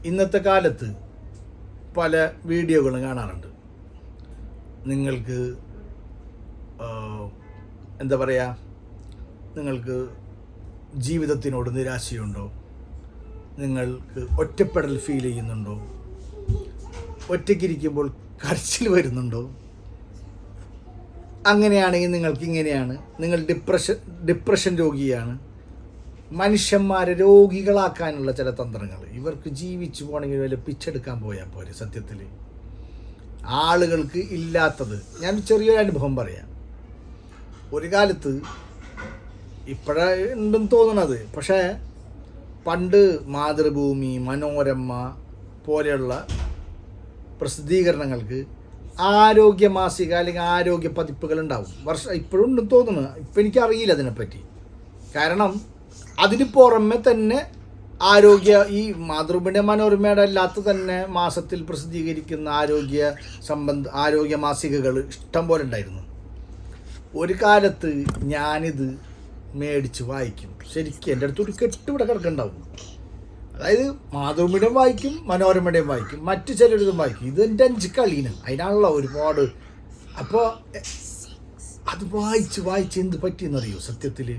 ഇന്നത്തെ കാലത്ത് പല വീഡിയോകളും കാണാറുണ്ട്. നിങ്ങൾക്ക് എന്താ പറയുക, നിങ്ങൾക്ക് ജീവിതത്തിനോട് നിരാശയുണ്ടോ? നിങ്ങൾക്ക് ഒറ്റപ്പെടൽ ഫീൽ ചെയ്യുന്നുണ്ടോ? ഒറ്റയ്ക്കിരിക്കുമ്പോൾ കരച്ചിൽ വരുന്നുണ്ടോ? അങ്ങനെയാണെങ്കിൽ നിങ്ങൾക്ക് ഇങ്ങനെയാണ്, നിങ്ങൾ ഡിപ്രഷൻ രോഗിയാണ്. മനുഷ്യന്മാരെ രോഗികളാക്കാനുള്ള ചില തന്ത്രങ്ങൾ. ഇവർക്ക് ജീവിച്ചു പോകണമെങ്കിൽ വല്ല പിച്ചെടുക്കാൻ പോയാൽ പോരെ. സത്യത്തിൽ ആളുകൾക്ക് ഇല്ലാത്തത് ഞാൻ ചെറിയൊരു അനുഭവം പറയാം. ഒരു കാലത്ത് ഇപ്പോഴുണ്ടെന്ന് തോന്നണത്, പക്ഷേ പണ്ട് മാതൃഭൂമി, മനോരമ പോലെയുള്ള പ്രസിദ്ധീകരണങ്ങൾക്ക് ആരോഗ്യ മാസിക അല്ലെങ്കിൽ ആരോഗ്യ പതിപ്പുകൾ ഉണ്ടാവും. ഇപ്പോഴും ഉണ്ടെന്ന് തോന്നുന്നു. ഇപ്പം എനിക്കറിയില്ല അതിനെപ്പറ്റി. കാരണം അതിന് പുറമെ തന്നെ ഈ മാതൃഭൂമിയുടെ മനോരമയുടെ അല്ലാത്ത തന്നെ മാസത്തിൽ പ്രസിദ്ധീകരിക്കുന്ന ആരോഗ്യ മാസികകൾ ഇഷ്ടം പോലെ ഉണ്ടായിരുന്നു. ഒരു കാലത്ത് ഞാനിത് മേടിച്ച് വായിക്കും. ശരിക്കും എൻ്റെ അടുത്തൊരു കെട്ടിവിടെ കിടക്കുന്നുണ്ടാവും. അതായത് മാതൃഭൂമിയുടെയും വായിക്കും, മനോരമയുടെയും വായിക്കും, മറ്റു ചിലരിതും വായിക്കും. ഇത് എൻ്റെ 5 കളീന് അതിനാണല്ലോ ഒരുപാട്. അപ്പോൾ അത് വായിച്ച് എന്ത് പറ്റിയെന്നറിയോ? സത്യത്തിൽ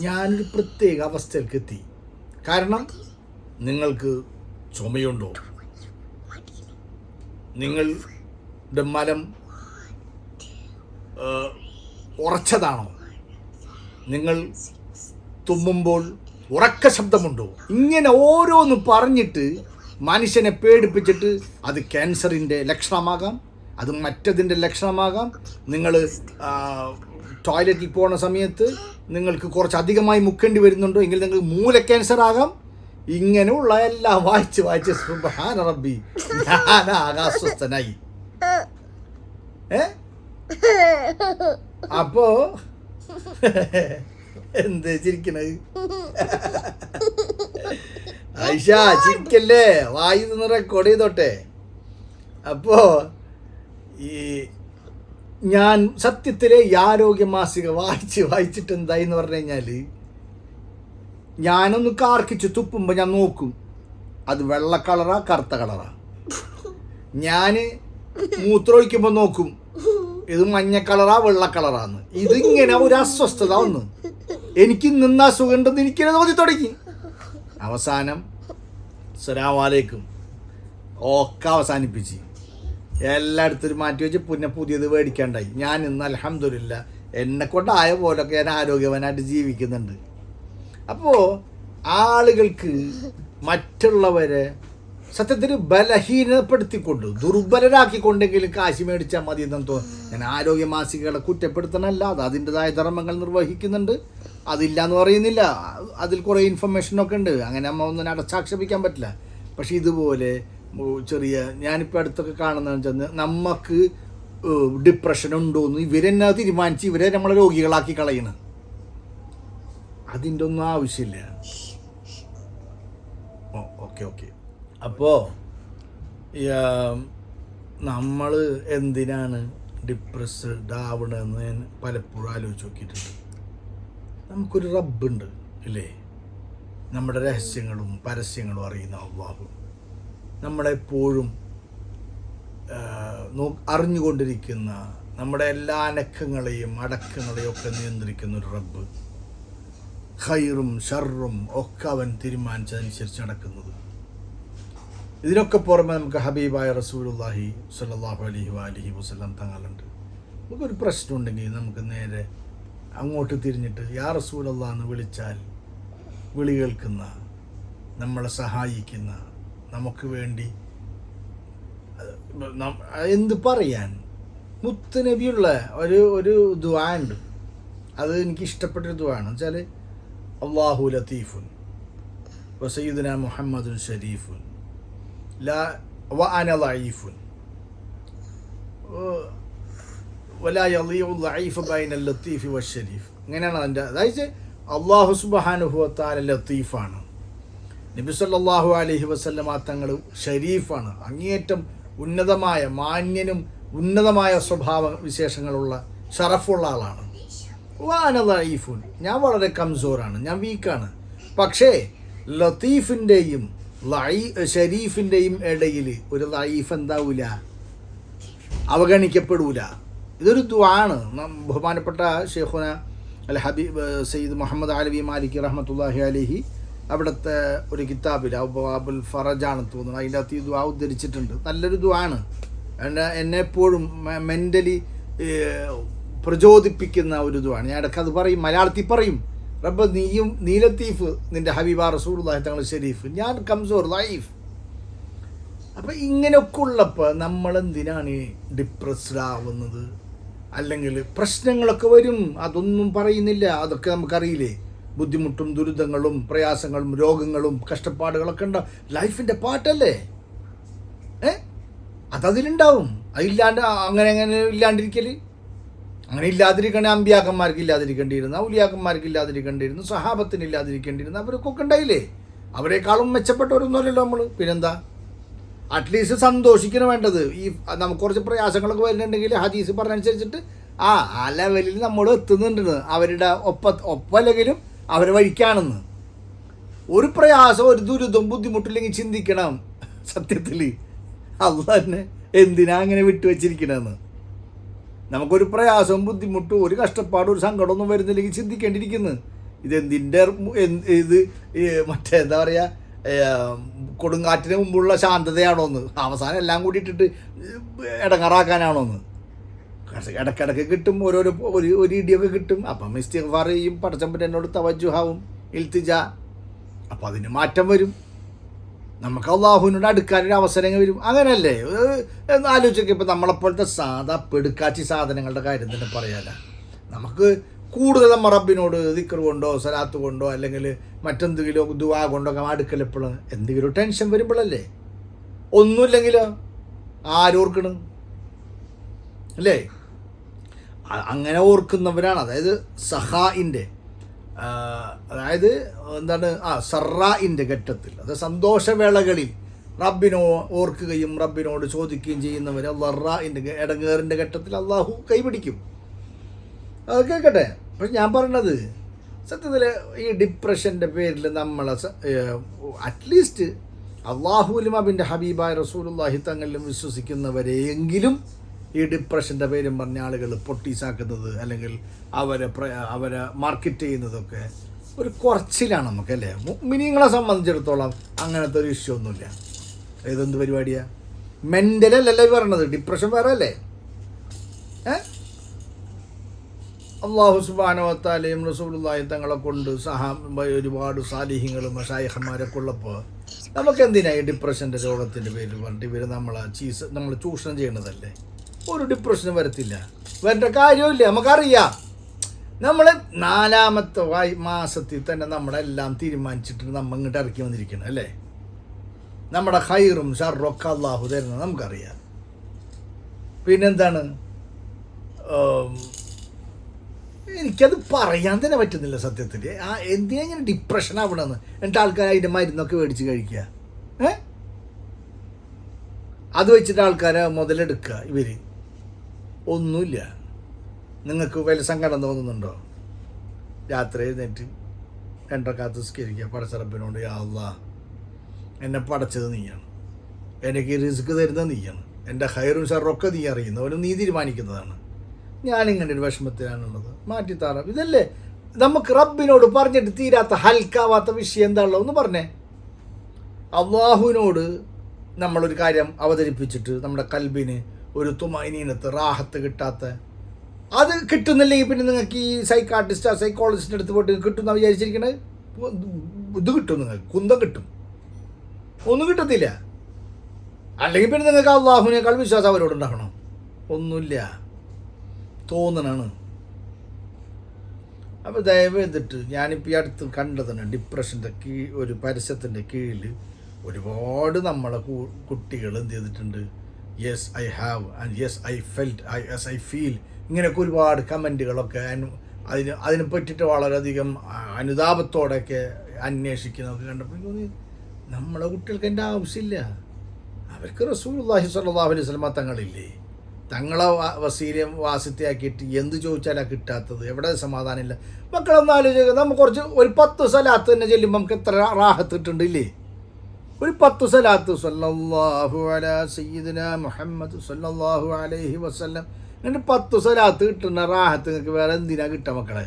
ഞാനൊരു പ്രത്യേക അവസ്ഥയിലേക്ക് എത്തി. കാരണം നിങ്ങൾക്ക് ചുമയുണ്ടോ? നിങ്ങളുടെ മലം ഉറച്ചതാണോ? നിങ്ങൾ തുമ്മുമ്പോൾ ഉറക്ക ശബ്ദമുണ്ടോ? ഇങ്ങനെ ഓരോന്ന് പറഞ്ഞിട്ട് മനുഷ്യനെ പേടിപ്പിച്ചിട്ട് അത് ക്യാൻസറിൻ്റെ ലക്ഷണമാകാം, അത് മറ്റതിൻ്റെ ലക്ഷണമാകാം. നിങ്ങൾ ടോയ്ലറ്റിൽ പോകുന്ന സമയത്ത് നിങ്ങൾക്ക് കുറച്ച് അധികമായി മുക്കേണ്ടി വരുന്നുണ്ടോ എങ്കിൽ നിങ്ങൾക്ക് മൂല ക്യാൻസർ ആകാം. ഇങ്ങനെയുള്ള എല്ലാം വായിച്ച് സുബ്ഹാന റബ്ബി ഞാൻ അസ്വസ്ഥനായി. അപ്പോ എന്ത് ചിരിക്കണത്? ആയിഷ ചിരിക്കല്ലേ, വായി നിന്ന് റെക്കോർഡ് ചെയ്തോട്ടെ. അപ്പോ ഞാൻ സത്യത്തിലെ ഈ ആരോഗ്യ മാസിക വായിച്ചിട്ട് എന്തായി എന്ന് പറഞ്ഞു കഴിഞ്ഞാൽ, ഞാനൊന്ന് കാർക്കിച്ച് തുപ്പുമ്പോൾ ഞാൻ നോക്കും അത് വെള്ള കളറാ കറുത്ത കളറാ. ഞാൻ മൂത്രമൊഴിക്കുമ്പോൾ നോക്കും ഇത് മഞ്ഞ കളറാ വെള്ള കളറാന്ന്. ഇതിങ്ങനെ ഒരു അസ്വസ്ഥത വന്ന് എനിക്ക് നിന്നാ സുഖമുണ്ടെന്ന് എനിക്കിനെ തോന്നി തുടങ്ങി. അവസാനം അസ്സലാമു അലൈക്കും ഒക്കെ അവസാനിപ്പിച്ച് എല്ലായിടത്തും മാറ്റി വെച്ച് പിന്നെ പുതിയത് മേടിക്കാണ്ടായി. ഞാൻ ഇന്ന് അൽഹംദുലില്ലാ എന്നെക്കൊണ്ടായ പോലൊക്കെ ഞാൻ ആരോഗ്യവാനായിട്ട് ജീവിക്കുന്നുണ്ട്. അപ്പോൾ ആളുകൾക്ക് മറ്റുള്ളവരെ സത്യത്തിൽ ബലഹീനപ്പെടുത്തിക്കൊണ്ട് ദുർബലരാക്കിക്കൊണ്ടെങ്കിലും കാശ് മേടിച്ചാൽ മതി എന്നു തോന്നുന്നു. ഞാൻ ആരോഗ്യ മാസികകളെ കുറ്റപ്പെടുത്തണമല്ല, അത് അതിൻ്റെതായ ധർമ്മങ്ങൾ നിർവഹിക്കുന്നുണ്ട്, അതില്ല എന്ന് പറയുന്നില്ല. അതിൽ കുറേ ഇൻഫർമേഷനൊക്കെ ഉണ്ട്, അങ്ങനെ നമ്മൾ ഒന്നും അടച്ചാക്ഷേപിക്കാൻ പറ്റില്ല. പക്ഷേ ഇതുപോലെ ചെറിയ ഞാനിപ്പോൾ അടുത്തൊക്കെ കാണുന്നതെന്ന് വെച്ചാൽ നമുക്ക് ഡിപ്രഷൻ ഉണ്ടോയെന്ന് ഇവരെന്നെ തീരുമാനിച്ച് ഇവരെ നമ്മളെ രോഗികളാക്കി കളയണം. അതിൻ്റെ ഒന്നും ആവശ്യമില്ല. ഓക്കെ അപ്പോൾ നമ്മൾ എന്തിനാണ് ഡിപ്രസ്ഡ് ആവണമെന്ന് ഞാൻ പലപ്പോഴും ആലോചിച്ച് നോക്കിയിട്ടുണ്ട്. നമുക്കൊരു റബ്ബുണ്ട് ഇല്ലേ? നമ്മുടെ രഹസ്യങ്ങളും പരസ്യങ്ങളും അറിയുന്ന അല്ലാഹു, നമ്മളെപ്പോഴും അറിഞ്ഞുകൊണ്ടിരിക്കുന്ന, നമ്മുടെ എല്ലാ അനക്കങ്ങളെയും അടക്കങ്ങളെയും ഒക്കെ നിയന്ത്രിക്കുന്ന ഒരു റബ്ബ്, ഖൈറും ഷർറും ഒക്കെ അവൻ തീരുമാനിച്ചതനുസരിച്ച് നടക്കുന്നത്. ഇതിനൊക്കെ പുറമെ നമുക്ക് ഹബീബായ റസൂലുള്ളാഹി സ്വല്ലല്ലാഹു അലൈഹി വസല്ലം തങ്ങളുണ്ട്. നമുക്കൊരു പ്രശ്നമുണ്ടെങ്കിൽ നമുക്ക് നേരെ അങ്ങോട്ട് തിരിഞ്ഞിട്ട് യാ റസൂലല്ലാഹ് എന്ന് വിളിച്ചാൽ വിളി കേൾക്കുന്ന, നമ്മളെ സഹായിക്കുന്ന, നമുക്ക് വേണ്ടി എന്ത് പറയാൻ മുത്തുനബിയുള്ള ഒരു ദുആ ഉണ്ട്. അത് എനിക്ക് ഇഷ്ടപ്പെട്ടൊരു ദുആ ആണ്. വെച്ചാൽ അല്ലാഹു ലത്തീഫുൻ വസയ്യിദുനാ മുഹമ്മദുൻ ഷരീഫുൻ ലാ വഅന ലഈഫുൻ വലാ യളീഉ ലഈഫ ബൈനൽ ലത്തീഫി വശരീഫ്. ഇങ്ങനെയാണ് അതിൻ്റെ. അതായത് അല്ലാഹു സുബ്ഹാനഹു വ തആല ലത്തീഫാണ്, നബി സല്ലല്ലാഹു അലൈഹി വസല്ലമ തങ്ങൾ ഷരീഫാണ്, അങ്ങേയറ്റം ഉന്നതമായ മാന്യനും ഉന്നതമായ സ്വഭാവ വിശേഷങ്ങളുള്ള ഷറഫുള്ള ആളാണ്. വഅന ലഈഫുൻ, ഞാൻ വളരെ കംസോറാണ്, ഞാൻ വീക്കാണ്. പക്ഷേ ലത്തീഫിൻ്റെയും ഷരീഫിൻ്റെയും ഇടയിൽ ഒരു ലൈഫ് എന്താവൂല, അവഗണിക്കപ്പെടൂല. ഇതൊരു ദുആണ്. ബഹുമാനപ്പെട്ട ഷെയ്ഖുന അൽ ഹബീബ് സയ്യിദ് മുഹമ്മദ് അലവി മാലിക് റഹ്മത്തുള്ളാഹി അലൈഹി അവിടുത്തെ ഒരു കിതാബിൽ അബ്വാബുൽ ഫറജാണെന്ന് തോന്നുന്നു, അതിൻ്റെ അകത്ത് ഈ ദുആ ഉദ്ധരിച്ചിട്ടുണ്ട്. നല്ലൊരു ദുആണ്. എന്നെ എപ്പോഴും മെൻ്റലി പ്രചോദിപ്പിക്കുന്ന ഒരു ദുആണ്. ഞാൻ ഇടയ്ക്ക് അത് പറയും, മലയാളത്തിൽ പറയും. റബ്ബ് നീ ലത്തീഫ്, നിൻ്റെ ഹബീബ റസൂലുള്ളാഹി തങ്ങൾ ഷരീഫ്, ഞാൻ കംസോർ ലൈഫ്. അപ്പം ഇങ്ങനെയൊക്കെ ഉള്ളപ്പോൾ നമ്മളെന്തിനാണ് ഡിപ്രസ്ഡ് ആവുന്നത്? അല്ലെങ്കിൽ പ്രശ്നങ്ങളൊക്കെ വരും, അതൊന്നും പറയുന്നില്ല, അതൊക്കെ നമുക്കറിയില്ലേ. ബുദ്ധിമുട്ടും ദുരിതങ്ങളും പ്രയാസങ്ങളും രോഗങ്ങളും കഷ്ടപ്പാടുകളൊക്കെ ഉണ്ടാവും. ലൈഫിൻ്റെ പാട്ടല്ലേ, അതതിലുണ്ടാവും. അതില്ലാണ്ട് അങ്ങനെ ഇല്ലാണ്ടിരിക്കൽ, അങ്ങനെ ഇല്ലാതിരിക്കണേ അമ്പിയാക്കന്മാർക്ക് ഇല്ലാതിരിക്കേണ്ടിയിരുന്നു, ഔലിയാക്കന്മാർക്ക് ഇല്ലാതിരിക്കേണ്ടിയിരുന്നു, സഹാബത്തിന് ഇല്ലാതിരിക്കേണ്ടിയിരുന്നു. അവർക്കൊക്കെ ഉണ്ടായില്ലേ? അവരെക്കാളും മെച്ചപ്പെട്ടവരൊന്നുമല്ലല്ലോ നമ്മൾ. പിന്നെന്താ, അറ്റ്ലീസ്റ്റ് സന്തോഷിക്കണം വേണ്ടത്. ഈ നമുക്ക് കുറച്ച് പ്രയാസങ്ങളൊക്കെ വരുന്നുണ്ടെങ്കിൽ ഹദീസ് പറഞ്ഞനുസരിച്ചിട്ട് ആ ലെവലിൽ നമ്മൾ എത്തുന്നുണ്ടെന്ന്, അവരുടെ ഒപ്പല്ലെങ്കിലും അവരെ വഴിക്കാണെന്ന്. ഒരു പ്രയാസം ഒരു ദുരിതം ബുദ്ധിമുട്ടില്ലെങ്കിൽ ചിന്തിക്കണം, സത്യത്തിൽ അള്ളാഹ് തന്നെ എന്തിനാ അങ്ങനെ വിട്ടുവെച്ചിരിക്കണമെന്ന്. നമുക്കൊരു പ്രയാസവും ബുദ്ധിമുട്ടും ഒരു കഷ്ടപ്പാടും ഒരു സങ്കടമൊന്നും വരുന്നില്ലെങ്കിൽ ചിന്തിക്കേണ്ടിയിരിക്കുന്നു, ഇതെന്തിൻ്റെ ഇത് മറ്റേ എന്താ പറയുക, കൊടുങ്കാറ്റിന് മുമ്പുള്ള ശാന്തതയാണോന്ന്, അവസാനം എല്ലാം കൂടി ഇട്ടിട്ട് ഇടങ്ങാറാക്കാനാണോന്ന്. ഇടയ്ക്കിടയ്ക്ക് കിട്ടും ഒരു ഇടിയൊക്കെ കിട്ടും. അപ്പം ഇസ്തിഗ്ഫാർ ചെയ്യും, പടച്ചമ്പൻ എന്നോട് തവജ്ജുഹാവും, ഇൽത്തിജ. അപ്പം അതിന് മാറ്റം വരും, നമുക്ക് അള്ളാഹുവിനോട് അടുക്കാനൊരു അവസരങ്ങൾ വരും. അങ്ങനെയല്ലേ എന്ന് ആലോചിക്കുക. ഇപ്പം നമ്മളെപ്പോലത്തെ സാധാ പെടുക്കാച്ചി സാധനങ്ങളുടെ കാര്യം തന്നെ പറയാല. നമുക്ക് കൂടുതൽ നമ്മൾ റബ്ബിനോട് ദിക്ർ കൊണ്ടോ സലാത്ത് കൊണ്ടോ അല്ലെങ്കിൽ മറ്റെന്തെങ്കിലും ദുആ കൊണ്ടോ അടുക്കലെപ്പോഴും എന്തെങ്കിലും ടെൻഷൻ വരുമ്പോഴല്ലേ. ഒന്നുമില്ലെങ്കിലോ ആരോർക്കണം അല്ലേ? അങ്ങനെ ഓർക്കുന്നവരാണ്. അതായത് സഹായിൻ്റെ, അതായത് എന്താണ്, സറായിൻ്റെ ഘട്ടത്തിൽ, അതായത് സന്തോഷവേളകളിൽ റബ്ബിനോ ഓർക്കുകയും റബ്ബിനോട് ചോദിക്കുകയും ചെയ്യുന്നവർ ലറായിൻ്റെ ഇടങ്ങേറിൻ്റെ ഘട്ടത്തിൽ അള്ളാഹു കൈപിടിക്കും. അത് കേൾക്കട്ടെ. പക്ഷെ ഞാൻ പറയണത് സത്യത്തിൽ ഈ ഡിപ്രഷൻ്റെ പേരിൽ നമ്മളെ അറ്റ്ലീസ്റ്റ് അള്ളാഹുവിലും അവൻ്റെ ഹബീബായ റസൂലുള്ളാഹി തങ്ങളിലും വിശ്വസിക്കുന്നവരെയെങ്കിലും ഈ ഡിപ്രഷൻ്റെ പേരും പറഞ്ഞ ആളുകൾ പൊട്ടീസാക്കുന്നത് അല്ലെങ്കിൽ അവരെ മാർക്കറ്റ് ചെയ്യുന്നതൊക്കെ ഒരു കുറച്ചിലാണ് നമുക്കല്ലേ. മുഅ്മിനീങ്ങളെ സംബന്ധിച്ചിടത്തോളം അങ്ങനത്തെ ഒരു ഇഷ്യൂ ഒന്നുമില്ല. ഇതെന്ത് പരിപാടിയാണ്? മെൻ്റലല്ലേ പറയണത്, ഡിപ്രഷൻ വേറെ അല്ലേ? അള്ളാഹു സുബ്ഹാനഹു വ തആലയും റസൂലുള്ളാഹി തങ്ങളെ കൊണ്ട് ഒരുപാട് സാലിഹ്യങ്ങളും മശായിഖന്മാരൊക്കെ ഉള്ളപ്പോൾ നമുക്കെന്തിനാ ഈ ഡിപ്രഷൻ്റെ രോഗത്തിൻ്റെ പേരിൽ പറഞ്ഞിട്ട് ഇവർ നമ്മൾ ചൂഷണം ചെയ്യണതല്ലേ? ഒരു ഡിപ്രഷന് വരത്തില്ല, വരേണ്ട കാര്യമില്ല. നമുക്കറിയാം, നമ്മൾ 4ാമത്തെ മാസത്തിൽ തന്നെ നമ്മളെല്ലാം തീരുമാനിച്ചിട്ട് നമ്മൾ ഇങ്ങോട്ട് ഇറക്കി വന്നിരിക്കണം അല്ലേ? നമ്മുടെ ഖൈറും ഷർറും ഒക്കെ അള്ളാഹു തരുന്നത് നമുക്കറിയാം. പിന്നെന്താണ്, എനിക്കത് പറയാൻ തന്നെ പറ്റുന്നില്ല സത്യത്തിൽ. എന്തിനാ ഇങ്ങനെ ഡിപ്രഷൻ ആവണമെന്ന്? എന്നിട്ട് ആൾക്കാർ അതിൻ്റെ മരുന്നൊക്കെ മേടിച്ച് കഴിക്കുക, അത് വെച്ചിട്ട് ആൾക്കാരെ മുതലെടുക്കുക. ഇവർ ഒന്നുമില്ല. നിങ്ങൾക്ക് വല്ല സങ്കടം തോന്നുന്നുണ്ടോ? രാത്രി എഴുന്നേറ്റ് 2 റക്അത്ത് നിസ്കരിക്കുക, പടച്ചറബിനോട്, യാ അല്ലാഹ്, എന്നെ പടച്ചത് നീയാണ്, എനിക്ക് റിസ്ക് തരുന്നത് നീയാണ്, എൻ്റെ ഖൈറും ഷർറൊക്കെ നീ അറിയുന്നവനും നീ തീരുമാനിക്കുന്നതാണ്, ഞാനിങ്ങനെ ഒരു വിഷമത്തിലാണുള്ളത്, മാറ്റിത്താറാം. ഇതല്ലേ നമുക്ക് റബ്ബിനോട് പറഞ്ഞിട്ട് തീരാത്ത ഹൽക്കാവാത്ത വിഷയം എന്താണല്ലോ ഒന്ന് പറഞ്ഞേ. അള്ളാഹുവിനോട് നമ്മളൊരു കാര്യം അവതരിപ്പിച്ചിട്ട് നമ്മുടെ കൽബിന് ഒരു തുമൈനീനത്ത് റാഹത്ത് കിട്ടാത്ത, അത് കിട്ടുന്നില്ലെങ്കിൽ പിന്നെ നിങ്ങൾക്ക് ഈ സൈക്കോളജിസ്റ്റിൻ്റെ അടുത്ത് പോയിട്ട് കിട്ടുമെന്നാണ് വിചാരിച്ചിരിക്കണത്. ഇത് കിട്ടും, നിങ്ങൾക്ക് കുന്തം കിട്ടും, ഒന്നും കിട്ടത്തില്ല. അല്ലെങ്കിൽ പിന്നെ നിങ്ങൾക്ക് അള്ളാഹുവിനേക്കാൾ വിശ്വാസം അവരോടുണ്ടാകണം. ഒന്നുമില്ല, തോന്നണാണ്. അപ്പോൾ ദയവ് ചെയ്തിട്ട് ഞാനിപ്പോൾ ഈ അടുത്ത് കണ്ടതാണ്, ഡിപ്രഷൻ്റെ ഒരു പരസ്യത്തിൻ്റെ കീഴിൽ ഒരുപാട് നമ്മളെ കുട്ടികൾ എന്ത് ചെയ്തിട്ടുണ്ട്, yes I have and yes I felt, yes I feel, ഇങ്ങനെയൊക്കെ ഒരുപാട് കമൻറ്റുകളൊക്കെ അതിനെ പറ്റിയിട്ട് വളരെയധികം അനുതാപത്തോടെയൊക്കെ അന്വേഷിക്കുന്നതൊക്കെ കണ്ടപ്പോൾ തോന്നി, നമ്മളെ കുട്ടികൾക്ക് എൻ്റെ ആവശ്യമില്ല. അവർക്ക് റസൂലുള്ളാഹി സ്വല്ലല്ലാഹു അലൈഹി വസല്ലം തങ്ങളില്ലേ, തങ്ങളെ വസീലയും വാസിത്തയാക്കിയിട്ട് എന്ത് ചോദിച്ചാലാണ് കിട്ടാത്തത്? എവിടെ സമാധാനമില്ല? മക്കളൊന്നും ആലോചിക്കുക, നമുക്ക് കുറച്ച് ഒരു 10 സ്വലാത്ത് തന്നെ ചെല്ലുമ്പോൾ നമുക്ക് എത്ര റാഹത്ത് കിട്ടുന്നുണ്ടില്ലേ? ഒരു 10 സ്വലാത്ത് സല്ലല്ലാഹു അലാ സയ്യിദിനാ മുഹമ്മദ് സല്ലല്ലാഹു അലൈഹി വസല്ലം, എന്നിട്ട് 10 സ്വലാത്ത് കിട്ടുന്ന റാഹത്ത് നിങ്ങൾക്ക് വേറെ എന്തിനാ കിട്ടുക മക്കളെ?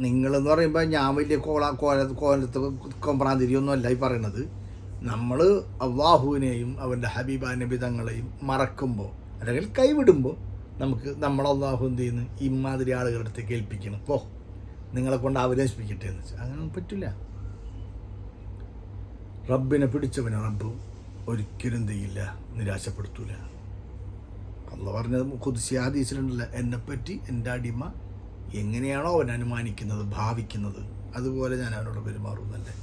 നിങ്ങളെന്ന് പറയുമ്പോൾ ഞാൻ വലിയ കോലത്ത് കൊമ്പ്രാന്തിരിയൊന്നും അല്ല ഈ പറയണത്. നമ്മൾ അള്ളാഹുവിനെയും അവൻ്റെ ഹബീബ നബി തങ്ങളെയും മറക്കുമ്പോൾ അല്ലെങ്കിൽ കൈവിടുമ്പോൾ നമുക്ക് അള്ളാഹു എന്ത് ചെയ്യുന്നു? ഇമാതിരി ആളുകളുടെ അടുത്ത് കേൾപ്പിക്കണം, പോ നിങ്ങളെ കൊണ്ട് അവരേൽപ്പിക്കട്ടെ എന്ന് വെച്ചാൽ അങ്ങനെ പറ്റില്ല. റബ്ബിനെ പിടിച്ചവനെ റബ്ബ് ഒരിക്കലും ചെയ്യില്ല, നിരാശപ്പെടുത്തൂല. അള്ള പറഞ്ഞത് ഖുദ്സി ഹദീസിലുണ്ടല്ലോ, എന്നെപ്പറ്റി എൻ്റെ അടിമ എങ്ങനെയാണോ അവൻ അനുമാനിക്കുന്നത്, ഭാവിക്കുന്നത്, അതുപോലെ ഞാൻ അവനോട് പെരുമാറുന്നല്ലേ.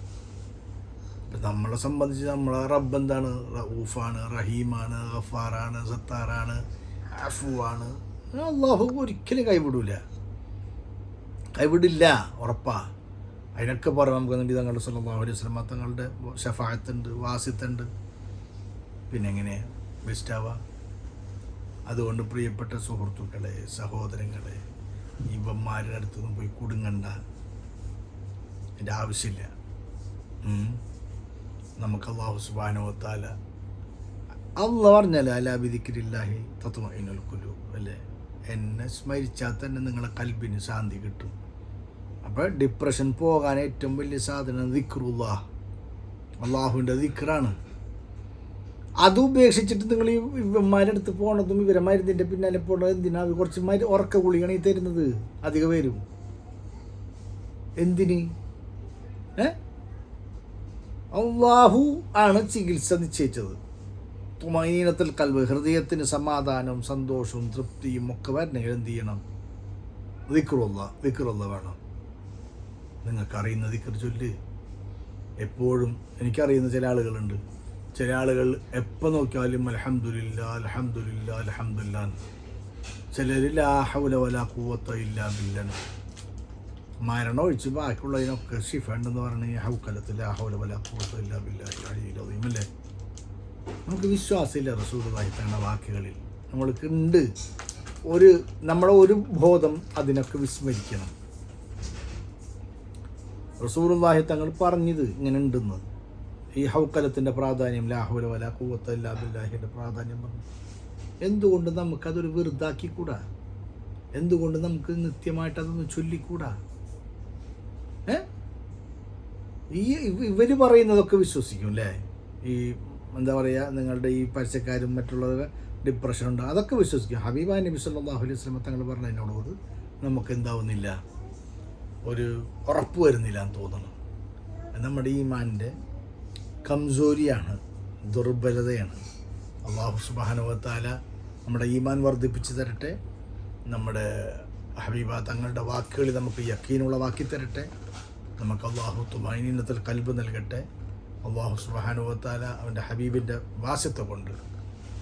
അപ്പം നമ്മളെ സംബന്ധിച്ച് നമ്മളെ റബ്ബ് എന്താണ്? റഊഫാണ്, റഹീമാണ്, ഗഫാറാണ്, സത്താറാണ്, അഫുവാണ്. അള്ളാഹു ഒരിക്കലും കൈവിടില്ല, ഉറപ്പാ. അതിനൊക്കെ പറയാം നമുക്ക് നബി തങ്ങളുടെ സല്ലല്ലാഹു അലൈഹി വസല്ലം തങ്ങളുടെ ഷഫാഅത്തുണ്ട്, വാസിത്തുണ്ട്, പിന്നെ എങ്ങനെ ബെസ്റ്റാവാം. അതുകൊണ്ട് പ്രിയപ്പെട്ട സുഹൃത്തുക്കളെ, സഹോദരങ്ങളെ, ഇവന്മാരുടെ അടുത്തൊന്നും പോയി കുടുങ്ങണ്ട, എൻ്റെ ആവശ്യമില്ല. നമുക്ക് അല്ലാഹു സുബ്ഹാനഹു വ തആല അല്ലാഹ് പറഞ്ഞല്ലേ, അലാ ബിദിക്രില്ലാഹി തത്മഇന്നുൽ ഖുലൂബ് അല്ലേ, എന്നെ സ്മരിച്ചാൽ തന്നെ നിങ്ങളെ കൽബിന് ശാന്തി കിട്ടും. അപ്പോൾ ഡിപ്രഷൻ പോകാൻ ഏറ്റവും വലിയ സാധനം ദിക്റുല്ലാഹ്, അള്ളാഹുവിൻ്റെ ദിക്റാണ്. അത് ഉപേക്ഷിച്ചിട്ട് നിങ്ങൾ ഈ ഇവന്മാരുടെ അടുത്ത് പോകണതും ഇവരെ മരുന്നിൻ്റെ പിന്നാലെ പോകണത് എന്തിനാ? അത് കുറച്ച് ഉറക്ക ഗുളികയാണ് ഈ തരുന്നത്, അധികം വരും. എന്തിന്? അള്ളാഹു ആണ് ചികിത്സ നിശ്ചയിച്ചത്. തുമഈനത്തുൽ ഖൽബ്, ഹൃദയത്തിന് സമാധാനവും സന്തോഷവും തൃപ്തിയും ഒക്കെ വരണമെങ്കിൽ എന്ത് ചെയ്യണം? ദിക്റുള്ള വേണം. നിങ്ങൾക്കറിയുന്ന ദിക്ർ ചൊല്ല്. എപ്പോഴും എനിക്കറിയുന്ന ചില ആളുകളുണ്ട്, ചില ആളുകൾ എപ്പോൾ നോക്കിയാലും അൽഹംദുലില്ലാ അൽഹംദുലില്ലാ അൽഹംദുലില്ലാ. ചിലർ ലാ ഹൗല വലാ ഖുവത ഇല്ലാ ബില്ലാഹ്. മരണം ഒഴിച്ച് ബാക്കിയുള്ളതിനൊക്കെ ഷിഫ ഉണ്ടെന്ന് പറഞ്ഞ് ഹൗക്കലത്ത് ലാ ഹൗല വലാ ഖുവത ഇല്ലാ ബില്ലാഹിൽ അലിയിൽ അദീം അല്ലേ. നമുക്ക് വിശ്വാസമില്ല റസൂലുള്ളാഹി തങ്ങളുടെ വാക്കുകളിൽ. നമ്മൾക്ക് ഉണ്ട് നമ്മുടെ ഒരു ബോധം അതിനൊക്കെ വിസ്മരിക്കണം. റസൂലുള്ളാഹി തങ്ങൾ പറഞ്ഞത് ഇങ്ങനെ ഉണ്ടെന്ന്, ഈ ഹൗക്കലത്തിൻ്റെ പ്രാധാന്യം, ലാ ഹൗല വലാ ഖുവത ഇല്ലാ ബില്ലാഹിൻ്റെ പ്രാധാന്യം പറഞ്ഞു. എന്തുകൊണ്ട് നമുക്കതൊരു വെറുതാക്കിക്കൂടാ? എന്തുകൊണ്ട് നമുക്ക് നിത്യമായിട്ട് അതൊന്ന് ചൊല്ലിക്കൂടാ? ഇവർ പറയുന്നതൊക്കെ വിശ്വസിക്കും അല്ലേ? ഈ എന്താ പറയുക, നിങ്ങളുടെ ഈ പരസ്യക്കാരും മറ്റുള്ളവർ ഡിപ്രഷനുണ്ട്, അതൊക്കെ വിശ്വസിക്കും. ഹബീബ നബി സല്ലല്ലാഹു അലൈഹി വസല്ലം തങ്ങൾ പറഞ്ഞതിനോട് നമുക്ക് എന്താവുന്നില്ല, ഒരു ഉറപ്പ് വരുന്നില്ല എന്ന് തോന്നണം. നമ്മുടെ ഈമാനിൻ്റെ കംസോരിയാണ്, ദുർബലതയാണ്. അല്ലാഹു സുബ്ഹാനഹു വ തആല നമ്മുടെ ഈമാൻ വർദ്ധിപ്പിച്ച് തരട്ടെ. നമ്മുടെ ഹബീബ തങ്ങളുടെ വാക്കുകളിൽ നമുക്ക് യക്കീനുള്ളവാക്കി തരട്ടെ. നമുക്ക് അല്ലാഹു തുമഈനത്തുൽ ഖൽബ് നൽകട്ടെ. അല്ലാഹു സുബ്ഹാനഹു വ തആല അവൻ്റെ ഹബീബിൻ്റെ വാസ്യത്വം കൊണ്ട്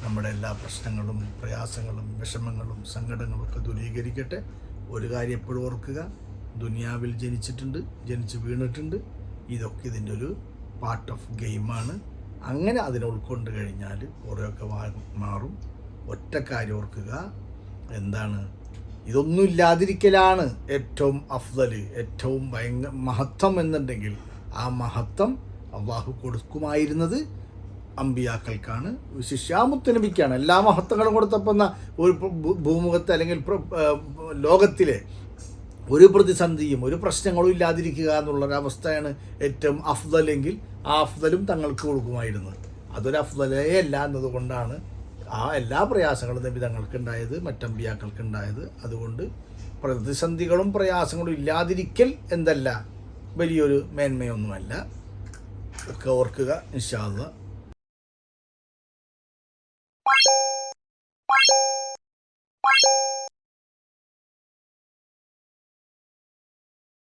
നമ്മുടെ എല്ലാ പ്രശ്നങ്ങളും പ്രയാസങ്ങളും വിഷമങ്ങളും സങ്കടങ്ങളും ഒക്കെ ദൂരീകരിക്കട്ടെ. ഒരു കാര്യം എപ്പോഴും ഓർക്കുക, ദുനിയാവിൽ ജനിച്ച് വീണിട്ടുണ്ട്. ഇതൊക്കെ ഇതിൻ്റെ ഒരു പാർട്ട് ഓഫ് ഗെയിമാണ്. അങ്ങനെ അതിനെ ഉൾക്കൊണ്ട് കഴിഞ്ഞാൽ കുറേയൊക്കെ മാറും. ഒറ്റ കാര്യം ഓർക്കുക, എന്താണ്? ഇതൊന്നും ഇല്ലാതിരിക്കലാണ് ഏറ്റവും അഫ്ദൽ, ഏറ്റവും മഹത്വം എന്നുണ്ടെങ്കിൽ ആ മഹത്വം അള്ളാഹു കൊടുക്കുമായിരുന്നത് അമ്പിയാക്കൾക്കാണ്, വിശിഷ്യാമുത്ത് നബിക്കാണ്. എല്ലാ മഹത്വങ്ങളും കൊടുത്തപ്പോൾ ഒരു ഭൂമുഖത്തെ അല്ലെങ്കിൽ ലോകത്തിലെ ഒരു പ്രതിസന്ധിയും ഒരു പ്രശ്നങ്ങളും ഇല്ലാതിരിക്കുക എന്നുള്ളൊരവസ്ഥയാണ് ഏറ്റവും അഫ്ദലെങ്കിൽ ആ അഫ്ദലും തങ്ങൾക്ക് കൊടുക്കുമായിരുന്നു. അതൊരു അഫ്ദലേ അല്ല എന്നതുകൊണ്ടാണ് ആ എല്ലാ പ്രയാസങ്ങളും നബി തങ്ങൾക്ക് ഉണ്ടായത്, മറ്റമ്പിയാക്കൾക്ക് ഉണ്ടായത്. അതുകൊണ്ട് പ്രതിസന്ധികളും പ്രയാസങ്ങളും ഇല്ലാതിരിക്കൽ എന്തല്ല, വലിയൊരു മേന്മയൊന്നുമല്ല. ഒക്കെ ഓർക്കുക ഇൻഷാ അല്ലാഹ്.